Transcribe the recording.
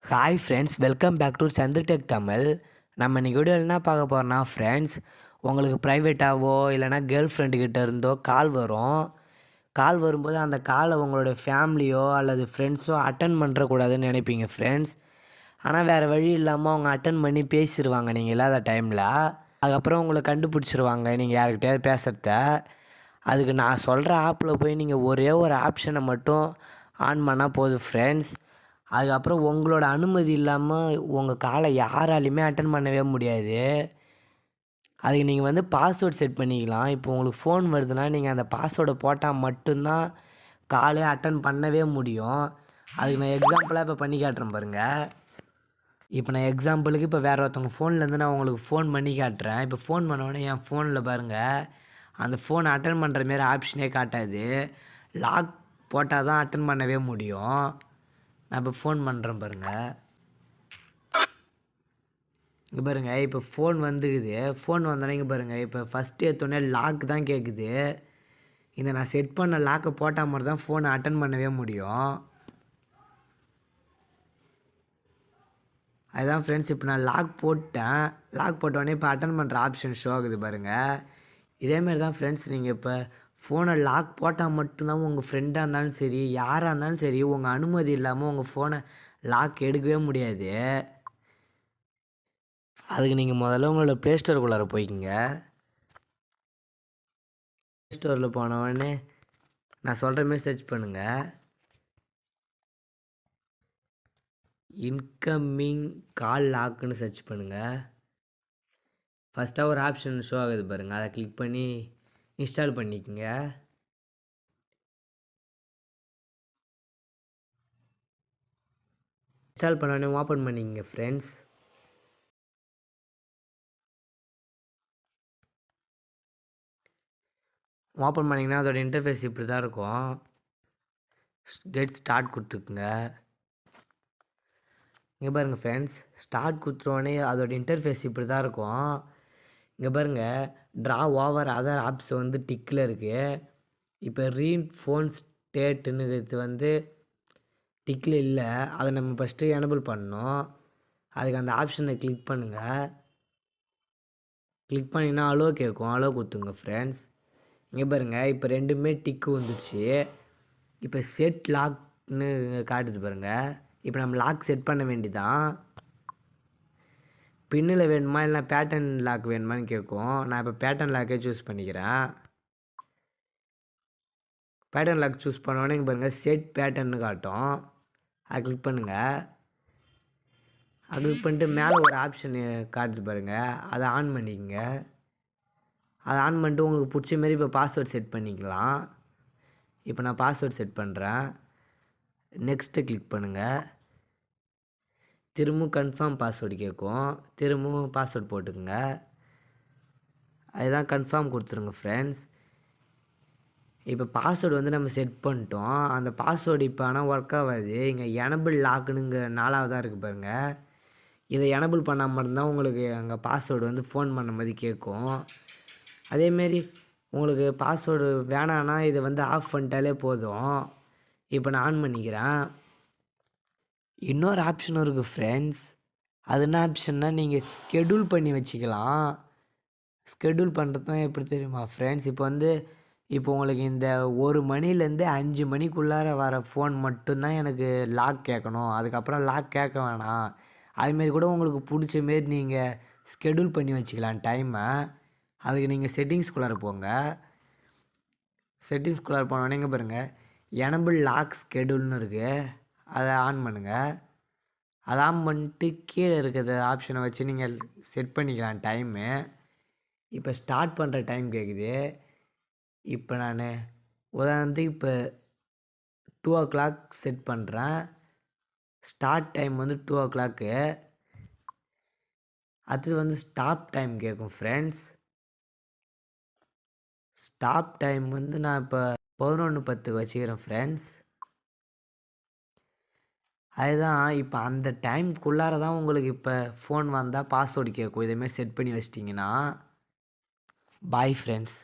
Hi friends, welcome back to Santhutech Tamil. நம்ம இன்னைக்கு வீடியோவில் என்ன பார்க்க போகிறோம்னா ஃப்ரெண்ட்ஸ், உங்களுக்கு ப்ரைவேட்டாவோ இல்லைனா கேர்ள் ஃப்ரெண்டுக்கிட்ட இருந்தோ கால் வரும். கால் வரும்போது அந்த காலை உங்களோட ஃபேமிலியோ அல்லது ஃப்ரெண்ட்ஸோ அட்டன் பண்ணுறக்கூடாதுன்னு நினைப்பீங்க ஃப்ரெண்ட்ஸ். ஆனால் வேறு வழி இல்லாமல் அவங்க அட்டன் பண்ணி பேசிடுவாங்க நீங்கள் இல்லாத டைமில். அதுக்கப்புறம் உங்களை கண்டுபிடிச்சிருவாங்க நீங்கள் யாருக்கிட்டையாவது பேசுகிறத. அதுக்கு நான் சொல்கிற ஆப்பில் போய் நீங்கள் ஒரே ஒரு ஆப்ஷனை மட்டும் ஆன் பண்ணால் போதும் ஃப்ரெண்ட்ஸ். அதுக்கப்புறம் உங்களோட அனுமதி இல்லாமல் உங்கள் காலை யாராலையுமே அட்டன் பண்ணவே முடியாது. அதுக்கு நீங்கள் வந்து பாஸ்வேர்ட் செட் பண்ணிக்கலாம். இப்போ உங்களுக்கு ஃபோன் வருதுன்னா நீங்கள் அந்த பாஸ்வேர்டை போட்டால் மட்டும்தான் காலே அட்டன் பண்ணவே முடியும். அதுக்கு நான் எக்ஸாம்பிளாக இப்போ பண்ணி காட்டுறேன் பாருங்கள். இப்போ நான் எக்ஸாம்பிளுக்கு இப்போ வேறு ஒருத்தவங்க ஃபோன்லேருந்து நான் உங்களுக்கு ஃபோன் பண்ணி காட்டுறேன். இப்போ ஃபோன் பண்ணோடனே என் ஃபோனில் பாருங்கள், அந்த ஃபோன் அட்டன் பண்ணுற மாரி ஆப்ஷனே காட்டாது. லாக் போட்டால் தான் அட்டன் பண்ணவே முடியும். நான் இப்போ ஃபோன் பண்ணுறேன் பாருங்கள். இங்கே பாருங்கள், இப்போ ஃபோன் வந்துக்குது. ஃபோன் வந்தோடனே இங்கே பாருங்கள், இப்போ ஃபஸ்ட்டு எடுத்தோடனே லாக் தான் கேட்குது. இந்த நான் செட் பண்ண லாக்கை போட்டால் மட்டும் தான் ஃபோனை அட்டன் பண்ணவே முடியும். அதுதான் ஃப்ரெண்ட்ஸ், இப்போ நான் லாக் போட்டேன். லாக் போட்டோடனே இப்போ அட்டன் பண்ணுற ஆப்ஷன் ஷோ ஆகுது பாருங்கள். இதேமாரி தான் ஃப்ரெண்ட்ஸ், நீங்கள் இப்போ ஃபோனை லாக் போட்டால் மட்டும்தான் உங்கள் ஃப்ரெண்டாக இருந்தாலும் சரி, யாராக இருந்தாலும் சரி, உங்கள் அனுமதி இல்லாமல் உங்கள் ஃபோனை லாக் எடுக்கவே முடியாது. அதுக்கு நீங்கள் முதல்ல உங்களோட ப்ளே ஸ்டோருக்குள்ளார போய்க்கிங்க. ப்ளே ஸ்டோரில் போனவுடனே நான் சொல்கிற மாரி சர்ச் பண்ணுங்கள். இன்கமிங் கால் லாக்குன்னு சர்ச் பண்ணுங்கள். ஃபஸ்ட்டாக ஒரு ஆப்ஷன் ஷோ ஆகுது பாருங்கள், அதை கிளிக் பண்ணி இன்ஸ்டால் பண்ணிக்கோங்க. இன்ஸ்டால் பண்ண உடனே ஓப்பன் பண்ணிக்கங்க ஃப்ரெண்ட்ஸ். ஓப்பன் பண்ணிங்கன்னா அதோட இன்டர்ஃபேஸ் இப்படி தான் இருக்கும். கெட் ஸ்டார்ட் கொடுத்துக்குங்க. இங்கே பாருங்கள் ஃப்ரெண்ட்ஸ், ஸ்டார்ட் கொடுத்துருவோடனே அதோட இன்டர்ஃபேஸ் இப்படி தான் இருக்கும். இங்கே பாருங்கள், ட்ரா ஓவர் அதர் ஆப்ஸ் வந்து டிக்கில் இருக்குது. இப்போ ரீட் ஃபோன் ஸ்டேட்டுன்னு இது வந்து டிக்கில் இல்லை. அதை நம்ம ஃபஸ்ட்டு எனபிள் பண்ணணும். அதுக்கு அந்த ஆப்ஷனை கிளிக் பண்ணுங்கள். கிளிக் பண்ணிங்கன்னா அலோ கேட்கும், அலோ கொடுத்துங்க ஃப்ரெண்ட்ஸ். இங்கே பாருங்கள், இப்போ ரெண்டுமே டிக்கு வந்துடுச்சு. இப்போ செட் லாக்னு காட்டுது பாருங்கள். இப்போ நம்ம லாக் செட் பண்ண வேண்டியதான். பின்னில் வேணுமா இல்லை பேட்டர்ன் லாக் வேணுமான்னு கேட்கும். நான் இப்போ பேட்டர்ன் லாக்கே சூஸ் பண்ணிக்கிறேன். பேட்டர்ன் லாக் சூஸ் பண்ணோடனே இங்கே பாருங்கள், செட் பேட்டர்னு காட்டும். அதை கிளிக் பண்ணுங்கள். அது கிளிக் பண்ணிட்டு மேலே ஒரு ஆப்ஷன் காட்டுது பாருங்கள், அதை ஆன் பண்ணிக்கங்க. அதை ஆன் பண்ணிட்டு உங்களுக்கு பிடிச்ச மாரி இப்போ பாஸ்வேர்ட் செட் பண்ணிக்கலாம். இப்போ நான் பாஸ்வேர்ட் செட் பண்ணுறேன். நெக்ஸ்ட்டு கிளிக் பண்ணுங்கள். திரும்பவும் கன்ஃபார்ம் பாஸ்வேர்டு கேட்கும். திரும்பவும் பாஸ்வேர்ட் போட்டுக்குங்க. அதுதான் கன்ஃபார்ம் கொடுத்துருங்க ஃப்ரெண்ட்ஸ். இப்போ பாஸ்வேர்டு வந்து நம்ம செட் பண்ணிட்டோம். அந்த பாஸ்வேர்டு இப்போ ஆனால் ஒர்க் ஆகாது. இங்கே எனபிள் லாக்குனுங்க 4வதாக இருக்குது பாருங்கள். இதை எனபிள் பண்ணால் மட்டும்தான் உங்களுக்கு அங்கே பாஸ்வேர்டு வந்து ஃபோன் பண்ண மாதிரி கேட்கும். அதேமாரி உங்களுக்கு பாஸ்வேர்டு வேணான்னா இதை வந்து ஆஃப் பண்ணிட்டாலே போதும். இப்போ நான் ஆன் பண்ணிக்கிறேன். இன்னொரு ஆப்ஷனும் இருக்குது ஃப்ரெண்ட்ஸ். அது என்ன ஆப்ஷன்னா, நீங்கள் ஸ்கெடியூல் பண்ணி வச்சுக்கலாம். ஸ்கெடியூல் பண்ணுறது எப்படி தெரியுமா ஃப்ரெண்ட்ஸ், இப்போ உங்களுக்கு இந்த 1 மணிலேருந்து 5 மணிக்குள்ளார வர ஃபோன் மட்டும்தான் எனக்கு லாக் கேட்கணும், அதுக்கப்புறம் லாக் கேட்க வேணாம். அதுமாரி கூட உங்களுக்கு பிடிச்ச மாரி நீங்கள் ஸ்கெடியூல் பண்ணி வச்சுக்கலாம் டைமை. அதுக்கு நீங்கள் செட்டிங்ஸ்குள்ளார போங்க. செட்டிங்ஸ்குள்ளார போனோடனே இங்கே பாருங்கள், எனபிள் லாக் ஸ்கெடியூல்னு இருக்குது. அதை ஆன் பண்ணுங்கள். அதை ஆன் பண்ணிட்டு கீழே இருக்கிற ஆப்ஷனை வச்சு நீங்கள் செட் பண்ணிக்கலாம் டைமு. இப்போ ஸ்டார்ட் பண்ணுற டைம் கேட்குது. இப்போ நான் உதாரணத்துக்கு இப்போ 2:00 செட் பண்ணுறேன். ஸ்டார்ட் டைம் வந்து 2:00. அடுத்தது வந்து ஸ்டாப் டைம் கேட்கும் ஃப்ரெண்ட்ஸ். ஸ்டாப் டைம் வந்து நான் இப்போ 11:10 வச்சுக்கிறேன் ஃப்ரெண்ட்ஸ். அதுதான் இப்போ அந்த டைம்குள்ளார தான் உங்களுக்கு இப்போ ஃபோன் வந்தால் பாஸ்வேர்டு கேட்கும். இதேமாரி செட் பண்ணி வச்சிட்டிங்கன்னா. Bye friends.